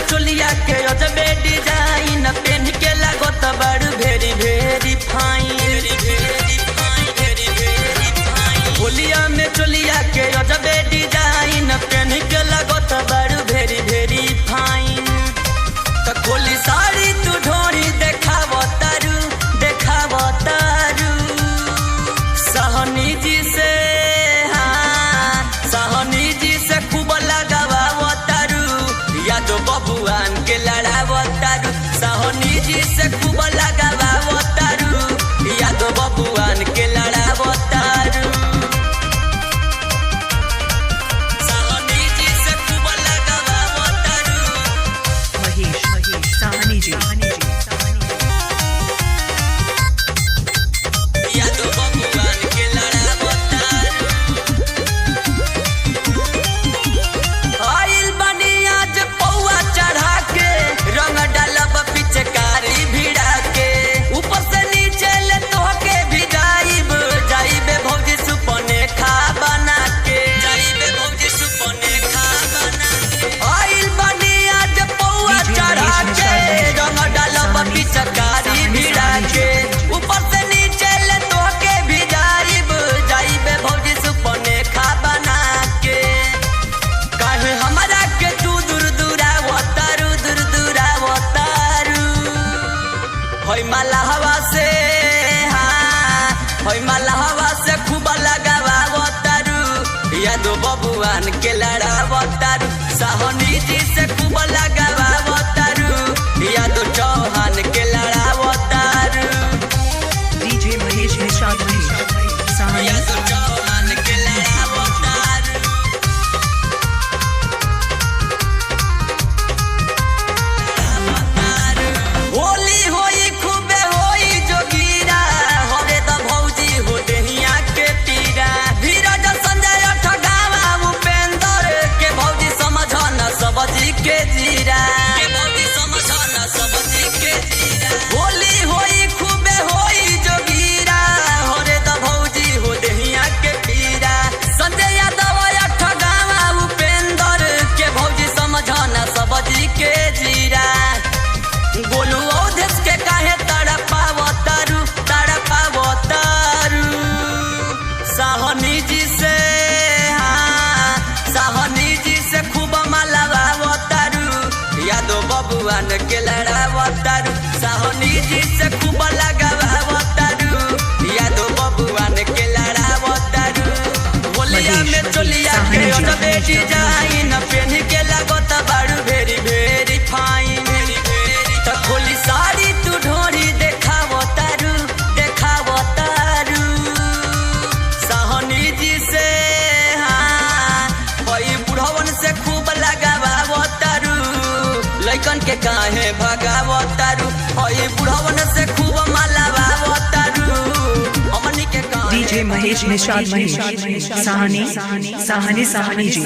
चोलिया के अजबे डिजाइन पेन के लागत बड़ भेरी भेरी फाइन। होलिया में चोलिया के अजबे डिजाइन पेन के लागत बड़ भेरी भेरी फाइन। तो खोली साड़ी तू ढोरी देखाव तारू सहनी जी से, हाँ सहनी जी से खूब लगाव तारू यादो बबुआन के लड़ाव तारू। सहनी जी से खूब लगाव तारू यादो बबुआन के लड़ाव तारू। सहनी जी से खूब लगाव तारू महेश सहनी जी यादो बबुआन के लड़ाव तारू। आइल बनी आज पौआ चढ़ा के रंग डालब पिचकारी भिड़ा के ऊपर से नीचे ले तोहके भी जाइब भौजी सुपने खा बना के भौजी सुपने खा बना के। आइल बनी आज पौआ चढ़ा के रंग डालब पिचकारी भिड़ा के ऊपर से नीचे ले तोहके भी जाइब भौजी सुपने खा बना के। काहे हमरा के तू दूर दूरावतारू होई मलहवा से, हाँ होई मलहवा से खूब लगावतारू यादो बबुआन के लड़ावतारू। सहनी जी से खूब लगावतारू यादो चौहान के लड़ावतारू। डीजे महेश निषाद सहनी यादो चौहान के लड़ावतारू। होली होई खूबे होई जोगीरा हरे द भौजी हो देहिया के पीरा। धीरज संजय ठगावा उपेंद्र के भौजी समझन सबजी के जीरा। होली होई खूबे होई जोगीरा हरे द भौजी हो देहिया के पीरा। संजय यादव ठगावा उपेंद्र के भौजी समझन सबजी के जीरा। गोलू औधेश के काहे तड़पावतारू सहनी जी से, हाँ सहनी जी से खूब मलवावतारू यादो बबुआन के लड़ावतारू। सहनी जी से खूब लगावतारू यादो बबुआन के लड़ावतारू। होलिया में चोलिया के अजबे डिजाइन पेन के लागत बड़ भेरी भेरी फाइन। तो खोली साड़ी तू ढोरी देखाव तारू सहनी जी से, हाँ होई बुढ़वन से खूब लगाव तारू लइकन के काहे भगाव तारू। होई बुढ़वन से खूब मलाव तारू हमनी के काहे। डीजे महेश निषाद सहनी जी